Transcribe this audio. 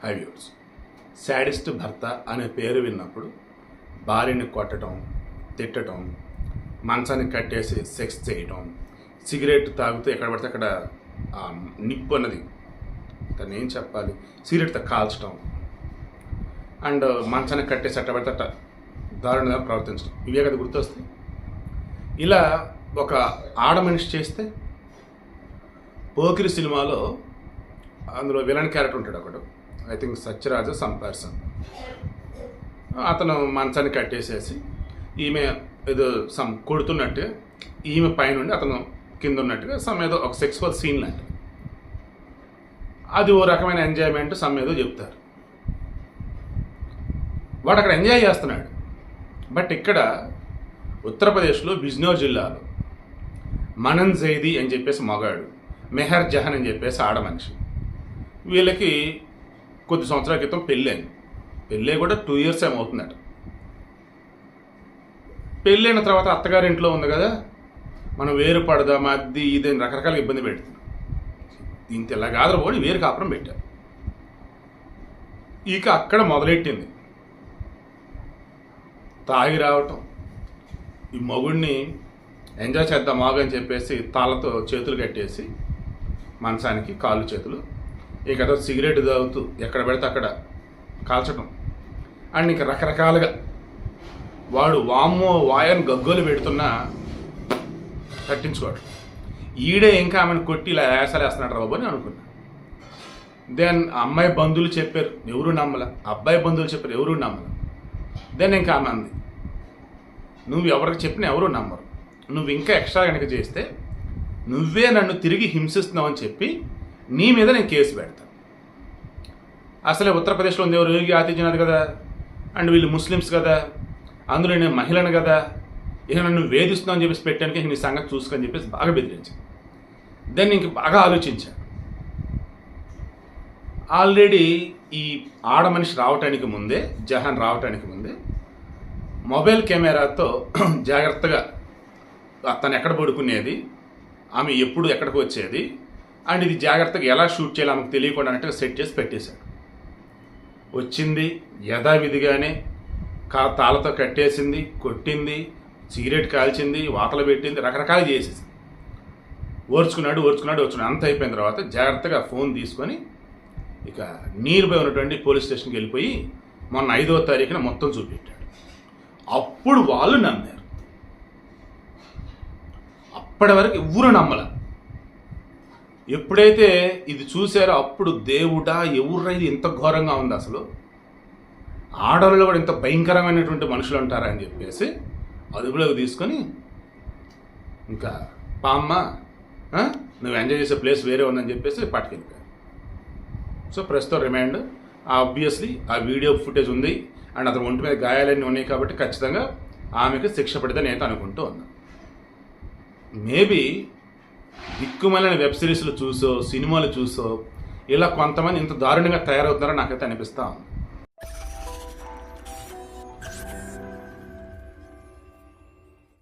High viewers, sadist భర్త అనే పేరు విన్నప్పుడు భార్యని కొట్టడం, తిట్టడం, మంచానికి కట్టేసి సెక్స్ చేయడం, సిగరెట్ తాగుతూ ఎక్కడ పడితే అక్కడ నిప్పు అన్నది తను ఏం చెప్పాలి, సిగరెట్తో కాల్చడం అండ్ మంచానికి కట్టేసి అట్ట పడితే అట్ట దారుణంగా ప్రవర్తించడం, ఇవే కదా గుర్తొస్తాయి. ఇలా ఒక ఆడ మనిషి చేస్తే పోకిరి సినిమాలో అందులో విలన్ క్యారెక్టర్ ఉంటాడు ఒకడు, I think Satyaraju some person. అతను మంచాన్ని కట్టేసేసి ఈమె ఏదో సమ్ కొడుతున్నట్టు ఈమె పైనుండి అతను కింద ఉన్నట్టుగా సమ్ ఏదో ఒక సెక్సువల్ సీన్ లాంటి అది ఓ రకమైన ఎంజాయ్మెంట్ సమ్ ఏదో చెప్తారు. వాడు అక్కడ ఎంజాయ్ చేస్తున్నాడు. బట్ ఇక్కడ ఉత్తరప్రదేశ్లో బిజ్నోర్ జిల్లాలో మనన్ జైదీ అని చెప్పేసి మగాడు, మెహర్ జహాన్ అని చెప్పేసి ఆడ మనిషి, వీళ్ళకి కొద్ది సంవత్సరాల క్రితం పెళ్ళి కూడా 2 years ఏమవుతుందట. పెళ్ళైన తర్వాత అత్తగారింట్లో ఉంది కదా, మనం వేరు పడదాం అది ఇది రకరకాల ఇబ్బంది పెడుతుంది. దీంతో ఇలా కాదు పోయి వేరు కాపురం పెట్టారు. ఇక అక్కడ మొదలెట్టింది తాగి రావటం, ఈ మగుడిని ఎంజాయ్ చేద్దాం మాగని చెప్పేసి తాళ్ళతో చేతులు కట్టేసి మంచానికి కాళ్ళు చేతులు, ఇక అదో సిగరెట్ తాగుతూ ఎక్కడ పెడితే అక్కడ కాల్చడం అండ్ ఇంకా రకరకాలుగా వాడు వామ్మో వాయని గగ్గోలు పెడుతున్నా తట్టించుకోవడం. ఈడే ఇంకా ఆమెను కొట్టి ఇలా వేసాలేస్తున్నాడు బాబు అని అనుకున్నా. దెన్ అమ్మాయి బంధువులు చెప్పారు, ఎవరు నమ్మల. అబ్బాయి బంధువులు చెప్పారు, ఎవరు నమ్మల. దెన్ ఇంకా ఆమె అంది, నువ్వు ఎవరికి చెప్పినా ఎవరు నమ్మరు, నువ్వు ఇంకా ఎక్స్ట్రా కనుక చేస్తే నువ్వే నన్ను తిరిగి హింసిస్తున్నావు అని చెప్పి నీ మీద నేను కేసు పెడతాను. అసలే ఉత్తరప్రదేశ్లో ఉంది ఎవరు, యోగి ఆదిత్యనాథ్ కదా, అండ్ వీళ్ళు ముస్లిమ్స్ కదా, అందులో నేను మహిళను కదా, ఇక నన్ను వేధిస్తున్నావు అని చెప్పేసి పెట్టడానికి నీ సంగతి చూసుకొని చెప్పేసి బాగా బెదిరించాను. దాన్ని ఇంక బాగా ఆలోచించాను. ఆల్రెడీ ఈ ఆడ మనిషి రావటానికి ముందే, జహాన్ రావటానికి ముందే మొబైల్ కెమెరాతో జాగ్రత్తగా తను ఎక్కడ పడుకునేది, ఆమె ఎప్పుడు ఎక్కడికి వచ్చేది అండ్ ఇది జాగ్రత్తగా ఎలా షూట్ చేయాలి ఆమెకు తెలియకుండా అన్నట్టుగా సెట్ చేసి పెట్టేశాడు. వచ్చింది యథావిధిగానే తాళతో కట్టేసింది, కొట్టింది, సిగరెట్ కాల్చింది, వాతలు పెట్టింది, రకరకాలు చేసేసి ఓర్చుకున్నాడు. అంత అయిపోయిన తర్వాత జాగ్రత్తగా ఫోన్ తీసుకొని ఇక నియర్ బై ఉన్నటువంటి పోలీస్ స్టేషన్కి వెళ్ళిపోయి మొన్న 5వ తారీఖున మొత్తం చూపెట్టాడు. అప్పుడు వాళ్ళు నమ్మారు. అప్పటి వరకు ఎవ్వరూ నమ్మల. ఎప్పుడైతే ఇది చూసారో అప్పుడు దేవుడా ఎవర్రా ఇది ఇంత ఘోరంగా ఉంది, అసలు ఆడవాళ్ళు కూడా ఇంత భయంకరమైనటువంటి మనుషులు ఉంటారా అని చెప్పేసి అదుపులోకి తీసుకొని ఇంకా పామ్మ నువ్వు ఎంజాయ్ చేసే ప్లేస్ వేరే ఉందని చెప్పేసి పట్టుకెళ్ళిపోయారు. సో ప్రస్తుతం రిమాండ్. ఆబ్వియస్లీ ఆ వీడియో ఫుటేజ్ ఉంది అండ్ అతను ఒంటి మీద గాయాలన్నీ ఉన్నాయి కాబట్టి ఖచ్చితంగా ఆమెకు శిక్ష పడితే నేను అనుకుంటూ ఉన్నాను. మేబీ దిక్కుమాలిన వెబ్ సిరీస్లు చూసో సినిమాలు చూసో ఇలా కొంతమంది ఇంత దారుణంగా తయారవుతున్నారో నాకైతే అనిపిస్తూ ఉంది.